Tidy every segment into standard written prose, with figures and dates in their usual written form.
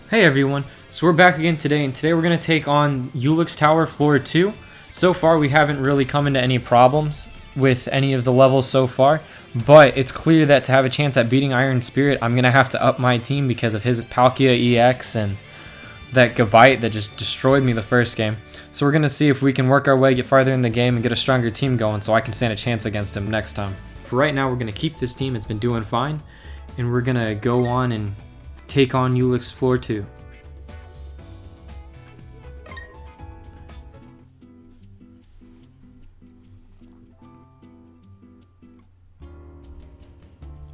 Hey everyone, so we're back again today, and today we're going to take on Ulex Tower Floor 2. So far we haven't really come into any problems with any of the levels so far, but it's clear that to have a chance at beating Iron Spirit, I'm going to have to up my team because of his Palkia EX and that Gabite that just destroyed me the first game. So we're going to see if we can work our way, get farther in the game, and get a stronger team going so I can stand a chance against him next time. For right now, we're going to keep this team, it's been doing fine, and we're going to go on and take on Ulex Floor 2.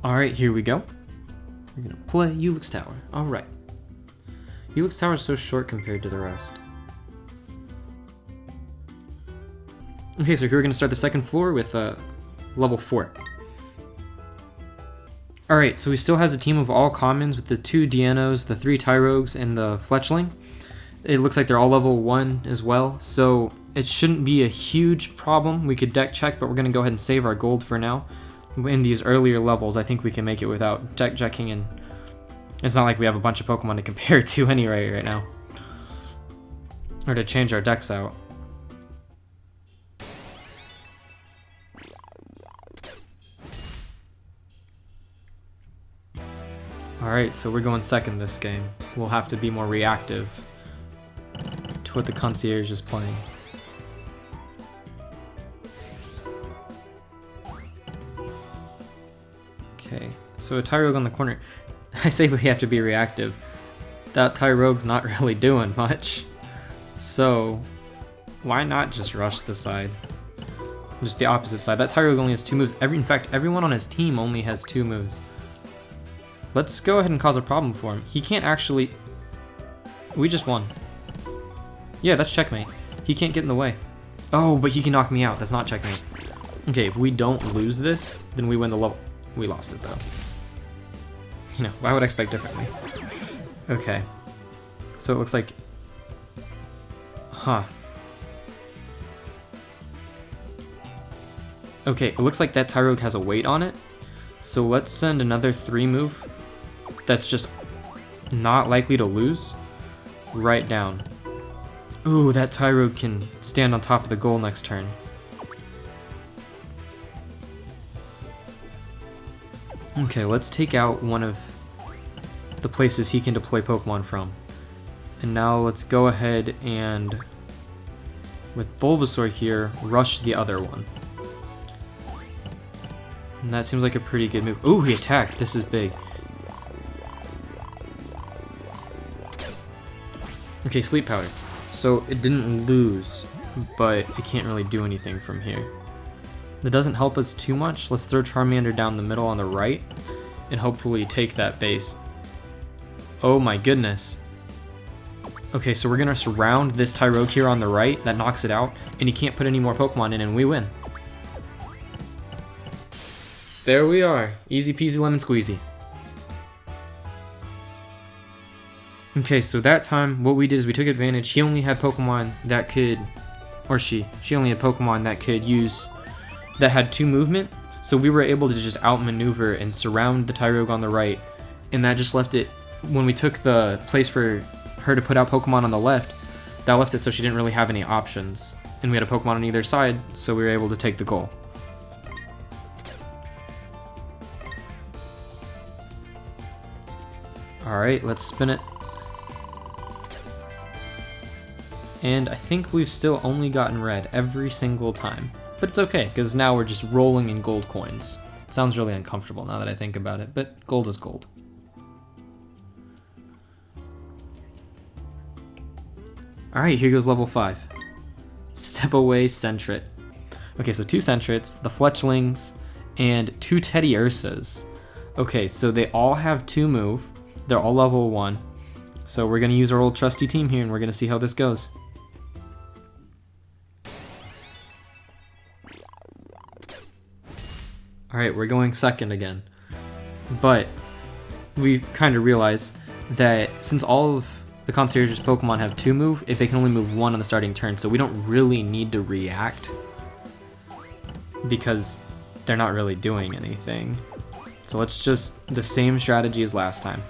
Alright, here we go. We're gonna play Ulex Tower. Alright. Ulex Tower is so short compared to the rest. Okay, so here we're gonna start the second floor with level 4. Alright, so he still has a team of all commons with the 2 Dienos, the 3 Tyrogues, and the Fletchling. It looks like they're all level 1 as well, so it shouldn't be a huge problem. We could deck check, but we're gonna go ahead and save our gold for now. In these earlier levels, I think we can make it without deck checking, and it's not like we have a bunch of Pokemon to compare to anyway right now. Or to change our decks out. Alright, so we're going second this game. We'll have to be more reactive to what the concierge is playing. Okay, so a Tyrogue on the corner. I say we have to be reactive. That Tyrogue's not really doing much. So, why not just rush the side? Just the opposite side. That Tyrogue only has 2 moves. In fact, everyone on his team only has 2 moves. Let's go ahead and cause a problem for him. He can't actually... We just won. Yeah, that's checkmate. He can't get in the way. Oh, but he can knock me out. That's not checkmate. Okay, if we don't lose this, then we win the level. We lost it though. You know, why would I expect differently? Okay. So it looks like... Huh. Okay, it looks like that Tyrogue has a weight on it. So let's send another 3 move that's just not likely to lose right down. Ooh, that Tyrogue can stand on top of the goal next turn. Okay, let's take out one of the places he can deploy Pokemon from. And now let's go ahead and, with Bulbasaur here, rush the other one. And that seems like a pretty good move. Ooh, he attacked. This is big. Okay, Sleep Powder. So it didn't lose, but it can't really do anything from here. That doesn't help us too much. Let's throw Charmander down the middle on the right and hopefully take that base. Oh my goodness. Okay, so we're going to surround this Tyrogue here on the right. That knocks it out, and he can't put any more Pokemon in, and we win. There we are. Easy peasy lemon squeezy. Okay, so that time what we did is we took advantage. He only had Pokemon that could, or she only had Pokemon that could use, that had 2 movement. So we were able to just outmaneuver and surround the Tyrogue on the right. And that just left it, when we took the place for her to put out Pokemon on the left, that left it so she didn't really have any options. And we had a Pokemon on either side, so we were able to take the goal. Alright, let's spin it. And I think we've still only gotten red every single time. But it's okay, because now we're just rolling in gold coins. It sounds really uncomfortable now that I think about it, but gold is gold. Alright, here goes level 5. Step away Sentret. Okay, so 2 Sentrets, the Fletchlings, and 2 Teddy Ursas. Okay, so they all have 2 move. They're all level 1. So we're going to use our old trusty team here, and we're going to see how this goes. Alright, we're going second again. But we kind of realize that since all of the concierge's Pokemon have 2 move, they can only move 1 on the starting turn, so we don't really need to react because they're not really doing anything. So let's just, the same strategy as last time.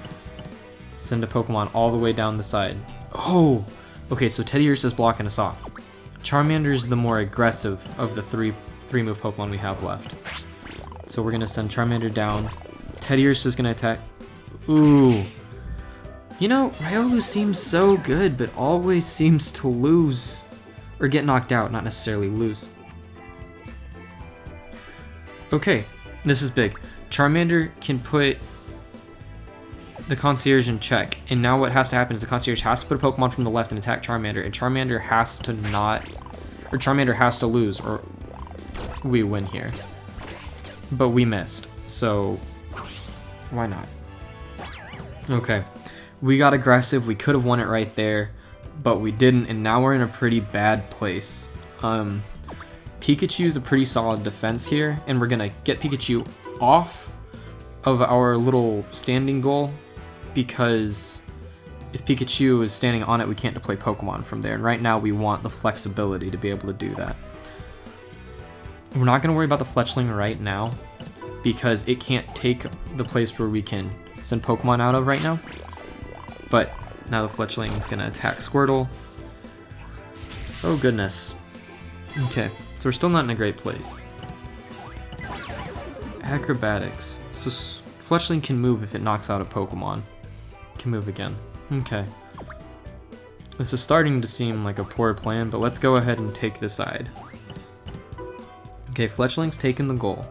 Send a Pokemon all the way down the side. Oh! Okay, so Teddiursa's blocking us off. Charmander's the more aggressive of the three move Pokemon we have left. So we're gonna send Charmander down. Teddiursa's gonna attack. Ooh. You know, Riolu seems so good, but always seems to lose. Or get knocked out, not necessarily lose. Okay, this is big. Charmander can put the Concierge in check, and now what has to happen is the Concierge has to put a Pokemon from the left and attack Charmander, and Charmander has to not, or Charmander has to lose, or we win here. But we missed, so why not? Okay, we got aggressive, we could have won it right there, but we didn't, and now we're in a pretty bad place. Pikachu's a pretty solid defense here, and we're gonna get Pikachu off of our little standing goal, because if Pikachu is standing on it, we can't deploy Pokemon from there, and right now we want the flexibility to be able to do that. We're not going to worry about the Fletchling right now, because it can't take the place where we can send Pokemon out of right now, but now the Fletchling is going to attack Squirtle. Oh goodness. Okay, so we're still not in a great place. Acrobatics. So Fletchling can move if it knocks out a Pokemon. Can move again. Okay. This is starting to seem like a poor plan, but let's go ahead and take the side. Okay, Fletchling's taken the goal.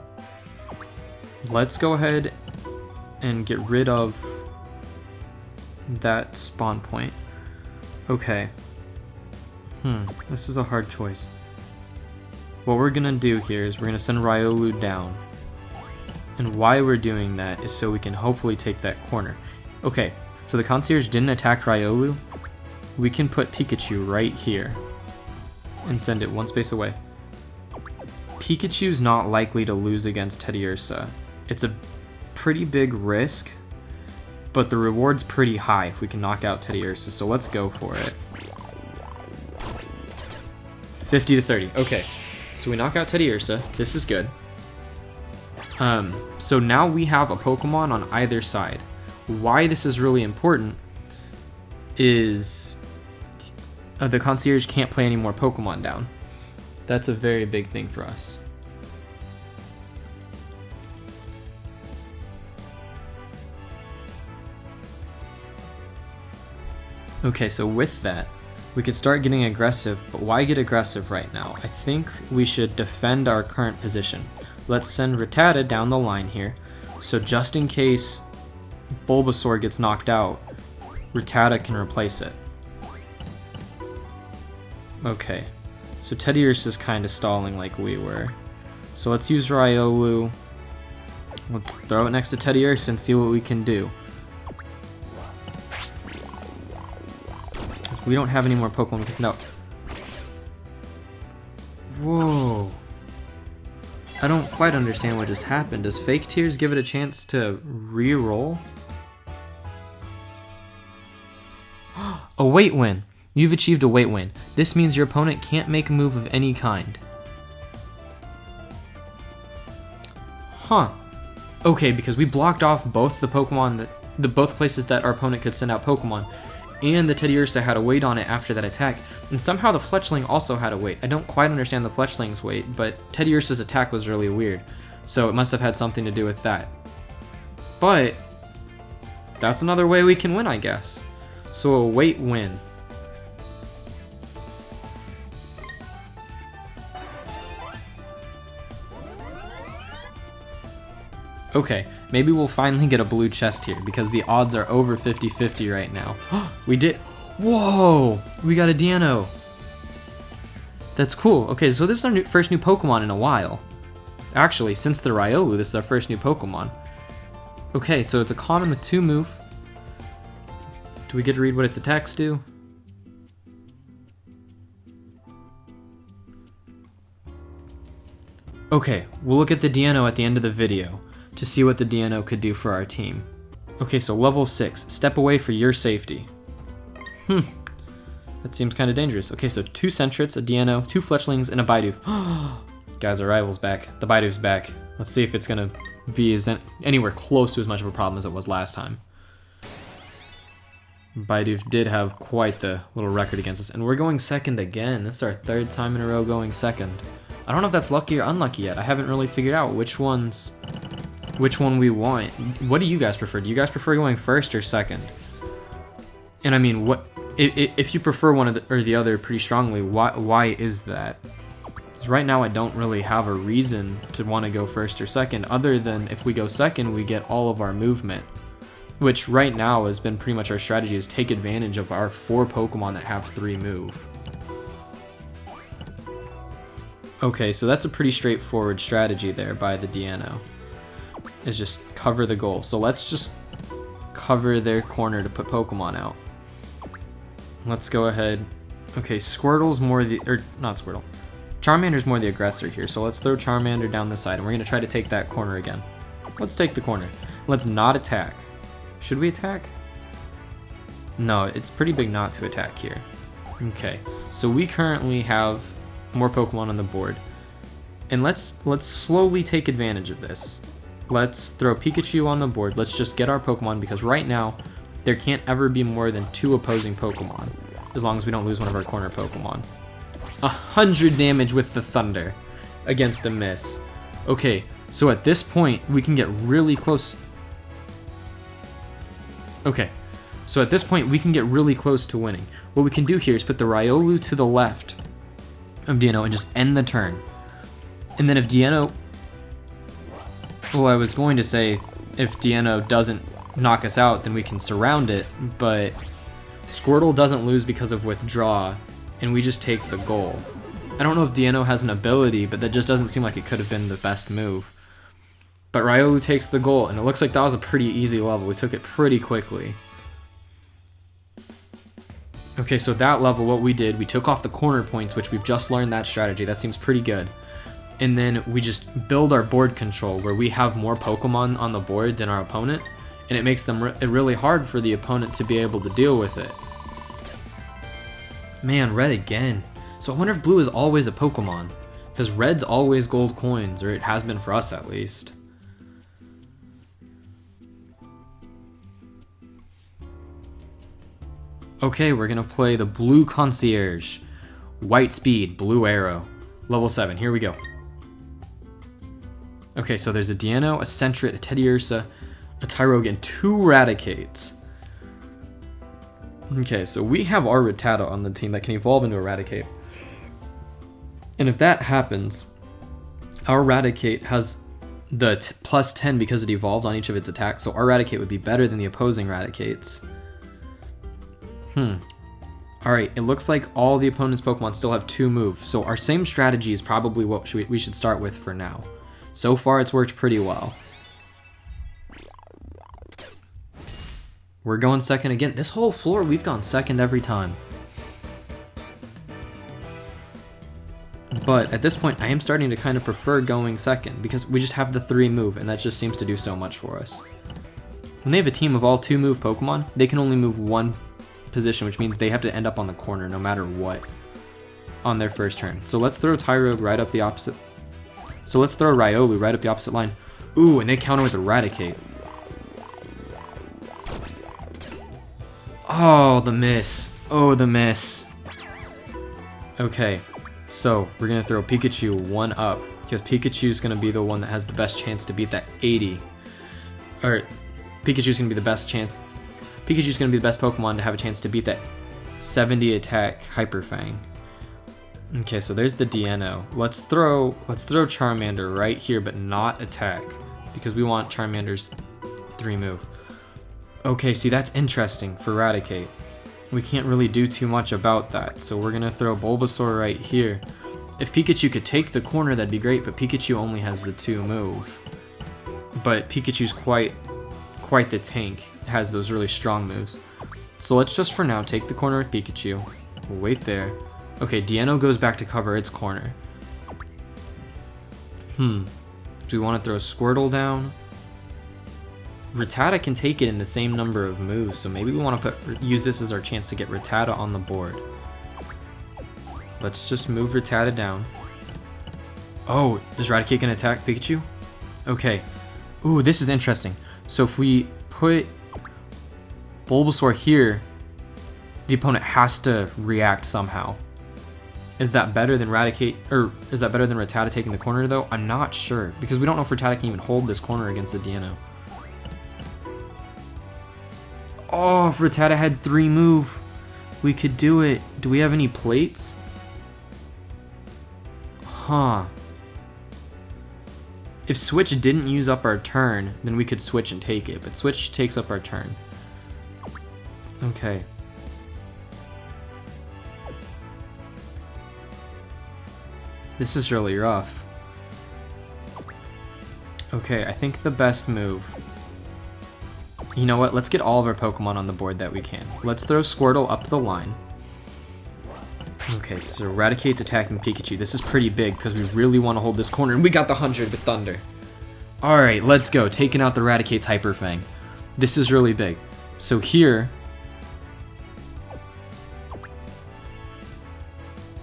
Let's go ahead and get rid of that spawn point. Okay. This is a hard choice. What we're gonna do here is we're gonna send Riolu down. And why we're doing that is so we can hopefully take that corner. Okay, so the Concierge didn't attack Riolu. We can put Pikachu right here and send it one space away. Pikachu's not likely to lose against Teddiursa. It's a pretty big risk, but the reward's pretty high if we can knock out Teddiursa, so let's go for it. 50 to 30. Okay, so we knock out Teddiursa. This is good. So now we have a Pokemon on either side. Why this is really important is the Concierge can't play any more Pokemon down. That's a very big thing for us. Okay, so with that, we could start getting aggressive, but why get aggressive right now? I think we should defend our current position. Let's send Rattata down the line here, so just in case Bulbasaur gets knocked out, Rattata can replace it. Okay, so Teddiursa is kind of stalling like we were. So let's use Riolu. Let's throw it next to Teddiursa and see what we can do. We don't have any more Pokemon because no. Whoa. I don't quite understand what just happened. Does Fake Tears give it a chance to re-roll? A weight win. You've achieved a weight win. This means your opponent can't make a move of any kind. Huh. Okay, because we blocked off both the Pokemon both places that our opponent could send out Pokemon, and the Teddiursa had a weight on it after that attack, and somehow the Fletchling also had a weight. I don't quite understand the Fletchling's weight, but Teddiursa's attack was really weird, so it must have had something to do with that. But that's another way we can win, I guess. So a weight win. Okay, maybe we'll finally get a blue chest here, because the odds are over 50-50 right now. We did. Whoa! We got a Deino. That's cool. Okay, so this is our first new Pokemon in a while. Actually, since the Riolu, this is our first new Pokemon. Okay, so it's a common with 2 move. Do we get to read what its attacks do? Okay, we'll look at the Deino at the end of the video to see what the Deino could do for our team. Okay, so level 6, step away for your safety. That seems kind of dangerous. Okay, so 2 Sentrets, a Deino, 2 Fletchlings, and a Bidoof. Guys, our rival's back. The Bidoof's back. Let's see if it's gonna be anywhere close to as much of a problem as it was last time. Bidoof did have quite the little record against us. And we're going second again. This is our third time in a row going second. I don't know if that's lucky or unlucky yet. I haven't really figured out which one we want. What do you guys prefer? Do you guys prefer going first or second? And I mean, what if you prefer one or the other pretty strongly, why is that? Because right now I don't really have a reason to want to go first or second, other than if we go second, we get all of our movement. Which right now has been pretty much our strategy, is take advantage of our 4 Pokemon that have 3 move. Okay, so that's a pretty straightforward strategy there by the Deano. Is just cover the goal. So let's just cover their corner to put Pokemon out. Let's go ahead. Okay, Squirtle's more the, or not Squirtle. Charmander's more the aggressor here, so let's throw Charmander down the side, and we're gonna try to take that corner again. Let's take the corner. Let's not attack. Should we attack? No, it's pretty big not to attack here. Okay, so we currently have more Pokemon on the board, and let's slowly take advantage of this. Let's throw Pikachu on the board. Let's just get our Pokemon, because right now there can't ever be more than 2 opposing Pokemon, as long as we don't lose one of our corner Pokemon. 100 damage with the Thunder against a miss. Okay, so at this point we can get really close. Okay, so at this point we can get really close to winning. What we can do here is put the Riolu to the left of Deano and just end the turn. And then if Deano... Well, I was going to say if Deano doesn't knock us out, then we can surround it, but Squirtle doesn't lose because of withdraw, and we just take the goal. I don't know if Deano has an ability, but that just doesn't seem like it could have been the best move. But Riolu takes the goal, and it looks like that was a pretty easy level. We took it pretty quickly. Okay, so that level, what we did, we took off the corner points, which we've just learned that strategy. That seems pretty good. And then we just build our board control, where we have more Pokemon on the board than our opponent, and it makes them really hard for the opponent to be able to deal with it. Man, red again. So I wonder if blue is always a Pokemon, because red's always gold coins, or it has been for us at least. Okay, we're gonna play the Blue Concierge. White Speed, Blue Arrow. Level 7, here we go. Okay, so there's a Deano, a Sentret, a Teddiursa, a Tyrogue, and 2 Raticates. Okay, so we have our Rattata on the team that can evolve into a Raticate. And if that happens, our Raticate has the plus 10 because it evolved on each of its attacks, so our Raticate would be better than the opposing Raticates. Alright, it looks like all the opponent's Pokemon still have 2 moves, so our same strategy is probably what we should start with for now. So far, it's worked pretty well. We're going second again. This whole floor, we've gone second every time. But at this point, I am starting to kind of prefer going second, because we just have the 3 move, and that just seems to do so much for us. When they have a team of all 2 move Pokemon, they can only move 1 position, which means they have to end up on the corner no matter what on their first turn. So let's throw Tyrogue right up the opposite. So let's throw Riolu right up the opposite line. Ooh, and they counter with Eradicate. Oh, the miss. Oh, the miss. Okay, so we're gonna throw Pikachu 1 up, because Pikachu's gonna be the one that has the best chance to beat that 80. Or Pikachu's gonna be the best chance. Pikachu's gonna be the best Pokemon to have a chance to beat that 70 attack Hyper Fang. Okay, so there's the Deano. Let's throw Charmander right here, but not attack, because we want Charmander's 3 move. Okay, see, that's interesting for Eradicate. We can't really do too much about that, so we're gonna throw Bulbasaur right here. If Pikachu could take the corner, that'd be great, but Pikachu only has the 2 move. But Pikachu's quite the tank. Has those really strong moves. So let's just for now take the corner with Pikachu. We'll wait there. Okay, Deano goes back to cover its corner. Do we want to throw Squirtle down? Rattata can take it in the same number of moves, so maybe we want to use this as our chance to get Rattata on the board. Let's just move Rattata down. Oh, is Raticate gonna attack Pikachu? Okay. Ooh, this is interesting. So if we put Bulbasaur here, the opponent has to react somehow. Is that better than Rattata taking the corner though? I'm not sure, because we don't know if Rattata can even hold this corner against the Deino. Oh, if Rattata had 3 move, we could do it. Do we have any plates? Huh. If Switch didn't use up our turn, then we could switch and take it, but Switch takes up our turn. Okay. This is really rough. Okay, I think the best move... You know what? Let's get all of our Pokemon on the board that we can. Let's throw Squirtle up the line. Okay, so Eradicate's attacking Pikachu. This is pretty big because we really want to hold this corner, and we got the 100 with Thunder. Alright, let's go. Taking out the Eradicate's Hyper Fang. This is really big. So here...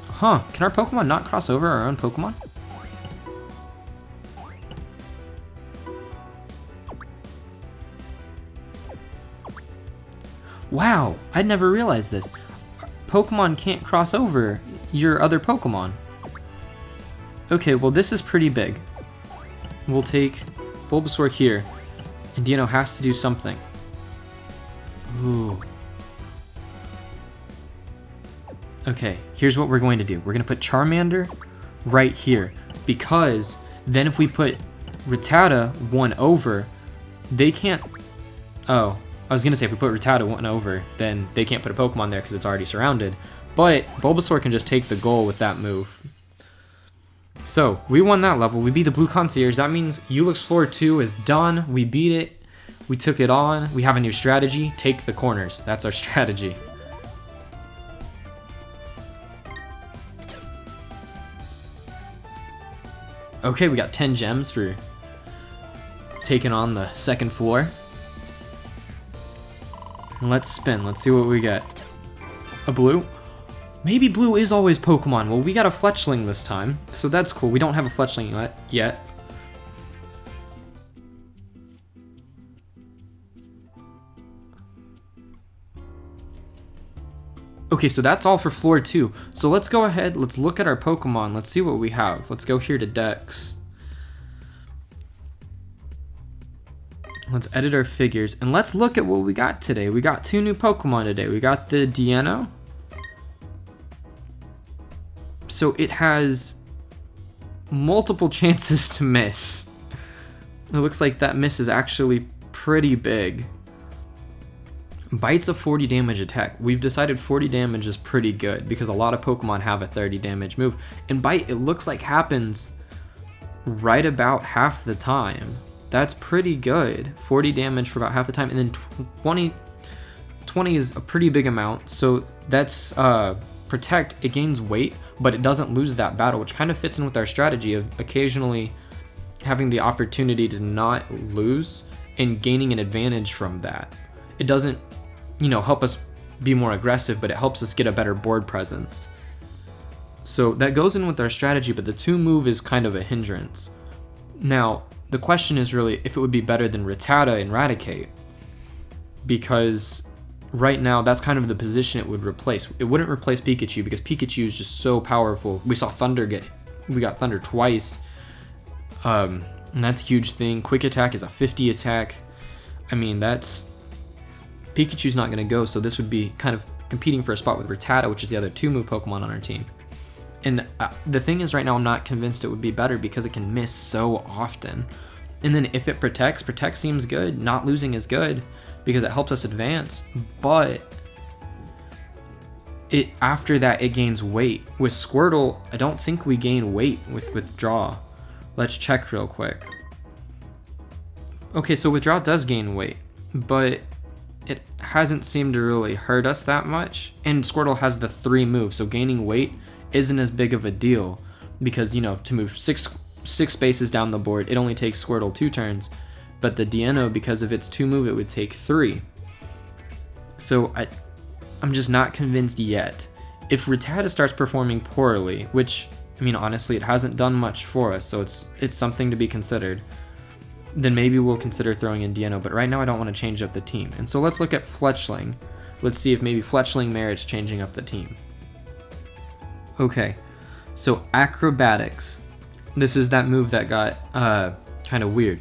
Huh, can our Pokemon not cross over our own Pokemon? Wow, I'd never realized this. Pokemon can't cross over your other Pokemon. Okay, well this is pretty big. We'll take Bulbasaur here, and Deino has to do something. Ooh. Okay, here's what we're going to do. We're going to put Charmander right here, because then if we put Rattata 1 over, they can't... Oh, I was going to say if we put Rattata 1 over, then they can't put a Pokemon there because it's already surrounded. But Bulbasaur can just take the goal with that move. So, we won that level. We beat the Blue Concierge. That means Ulex Floor 2 is done. We beat it. We took it on. We have a new strategy. Take the corners. That's our strategy. Okay, we got 10 gems for taking on the second floor. Let's spin. Let's see what we get. A blue? Maybe blue is always Pokemon. Well, we got a Fletchling this time, so that's cool. We don't have a Fletchling yet. Okay, so that's all for floor 2. So let's go ahead, let's look at our Pokemon, let's see what we have. Let's go here to Dex. Let's edit our figures, and let's look at what we got today. We got 2 new Pokemon today. We got the Deino. So it has multiple chances to miss. It looks like that miss is actually pretty big. Bite's a 40 damage attack. We've decided 40 damage is pretty good because a lot of Pokemon have a 30 damage move. And Bite, it looks like happens right about half the time. That's pretty good. 40 damage for about half the time. And then 20 is a pretty big amount. So that's Protect. It gains weight, but it doesn't lose that battle, which kind of fits in with our strategy of occasionally having the opportunity to not lose and gaining an advantage from that. It doesn't, you know, help us be more aggressive, but it helps us get a better board presence. So that goes in with our strategy, but the 2 move is kind of a hindrance. Now, the question is really if it would be better than Rattata and Eradicate, because right now that's kind of the position it would replace. It wouldn't replace Pikachu because Pikachu is just so powerful. We saw we got Thunder twice, and that's a huge thing. Quick Attack is a 50 attack. I mean, Pikachu's not going to go, so this would be kind of competing for a spot with Rattata, which is the other 2-move Pokemon on our team. And the thing is, right now I'm not convinced it would be better because it can miss so often. And then if it Protect seems good. Not losing is good because it helps us advance, but after that it gains weight. With Squirtle, I don't think we gain weight with Withdraw. Let's check real quick. Okay, so Withdraw does gain weight, but it hasn't seemed to really hurt us that much. And Squirtle has the 3 moves, so gaining weight isn't as big of a deal because, you know, to move six spaces down the board, it only takes Squirtle 2 turns, but the Deino, because of its 2 move, it would take 3. So I'm just not convinced yet. If Rattata starts performing poorly, which, I mean, honestly, it hasn't done much for us, so it's something to be considered, then maybe we'll consider throwing in Deino, but right now I don't want to change up the team. And so let's look at Fletchling. let's see if maybe Fletchling merits changing up the team. Okay, so Acrobatics. This is that move that got kind of weird.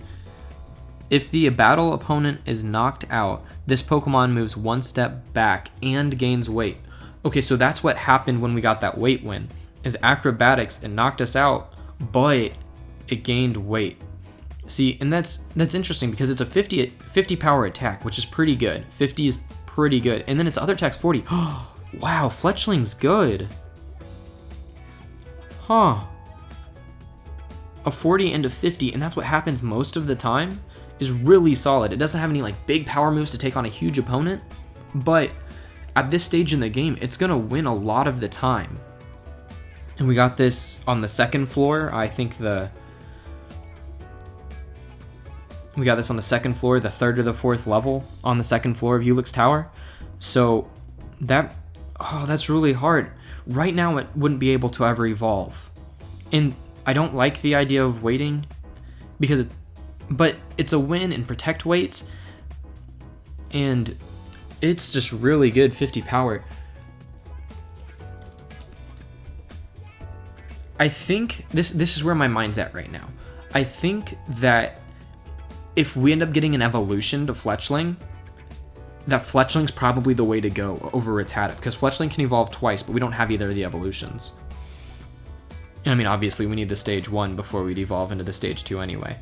If the battle opponent is knocked out, this Pokemon moves one step back and gains weight. Okay, so that's what happened when we got that weight win, is Acrobatics, it knocked us out, but it gained weight. See, and that's interesting because it's a 50 power attack, which is pretty good. 50 is pretty good. And then its other attack's 40. Wow, Fletchling's good. Huh. A 40 and a 50, and that's what happens most of the time, is really solid. It doesn't have any like big power moves to take on a huge opponent, but at this stage in the game, it's gonna win a lot of the time. And we got this on the second floor. I think we got this on the second floor, the third or the fourth level on the second floor of Ulex Tower. So that's really hard. Right now, it wouldn't be able to ever evolve. And I don't like the idea of waiting but it's a win in protect weights, and it's just really good 50 power. I think this is where my mind's at right now. I think that if we end up getting an evolution to Fletchling, that Fletchling's probably the way to go over Rattata, because Fletchling can evolve twice, but we don't have either of the evolutions. And I mean, obviously, we need the stage 1 before we'd evolve into the stage 2 anyway.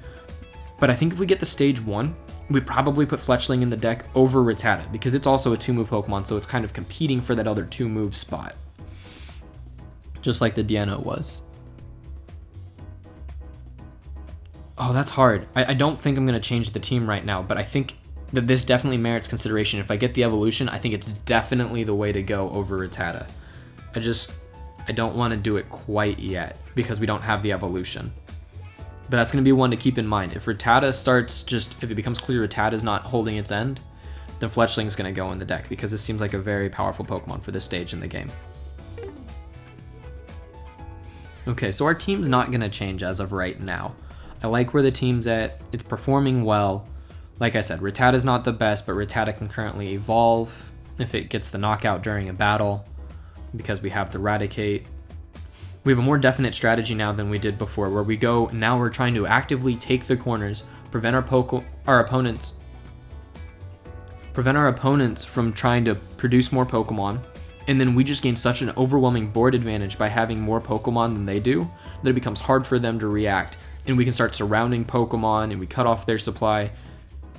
But I think if we get the stage 1, we'd probably put Fletchling in the deck over Rattata, because it's also a 2-move Pokemon, so it's kind of competing for that other 2-move spot. Just like the Deino was. Oh, that's hard. I don't think I'm going to change the team right now, but I think that this definitely merits consideration. If I get the evolution, I think it's definitely the way to go over Rattata. I don't want to do it quite yet because we don't have the evolution. But that's going to be one to keep in mind. If Rattata if it becomes clear Rattata's not holding its end, then Fletchling's going to go in the deck because this seems like a very powerful Pokemon for this stage in the game. Okay, so our team's not going to change as of right now. I like where the team's at. It's performing well. Like I said, Rattata's not the best, but Rattata can currently evolve if it gets the knockout during a battle because we have the Raticate. We have a more definite strategy now than we did before, where now we're trying to actively take the corners, prevent our opponents from trying to produce more Pokemon, and then we just gain such an overwhelming board advantage by having more Pokemon than they do that it becomes hard for them to react. And we can start surrounding Pokemon, and we cut off their supply,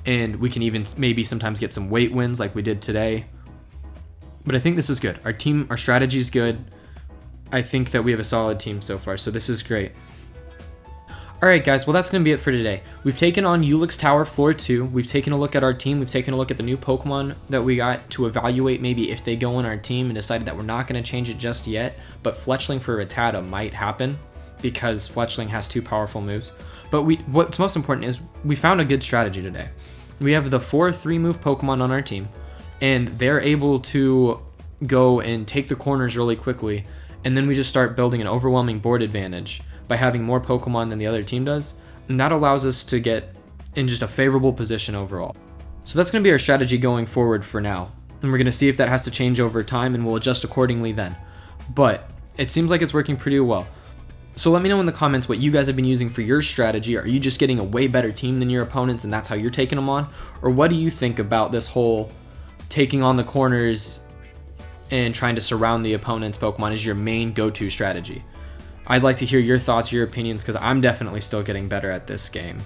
and we can even maybe sometimes get some weight wins like we did today. But I think this is good. Our strategy is good. I think that we have a solid team so far, so this is great. Alright guys, well that's going to be it for today. We've taken on Ulex Tower Floor 2, we've taken a look at our team, we've taken a look at the new Pokemon that we got to evaluate maybe if they go on our team, and decided that we're not going to change it just yet, but Fletchling for Rattata might happen, because Fletchling has 2 powerful moves. But what's most important is we found a good strategy today. We have the 4 3-move Pokemon on our team, and they're able to go and take the corners really quickly, and then we just start building an overwhelming board advantage by having more Pokemon than the other team does, and that allows us to get in just a favorable position overall. So that's going to be our strategy going forward for now, and we're going to see if that has to change over time, and we'll adjust accordingly then. But it seems like it's working pretty well. So let me know in the comments what you guys have been using for your strategy. Are you just getting a way better team than your opponents and that's how you're taking them on? Or what do you think about this whole taking on the corners and trying to surround the opponent's Pokemon as your main go-to strategy? I'd like to hear your thoughts, your opinions, because I'm definitely still getting better at this game.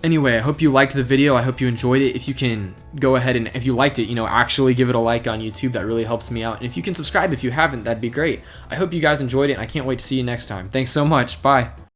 Anyway, I hope you liked the video. I hope you enjoyed it. If you can go ahead and, if you liked it, actually give it a like on YouTube. That really helps me out. And if you can subscribe if you haven't, that'd be great. I hope you guys enjoyed it, and I can't wait to see you next time. Thanks so much. Bye.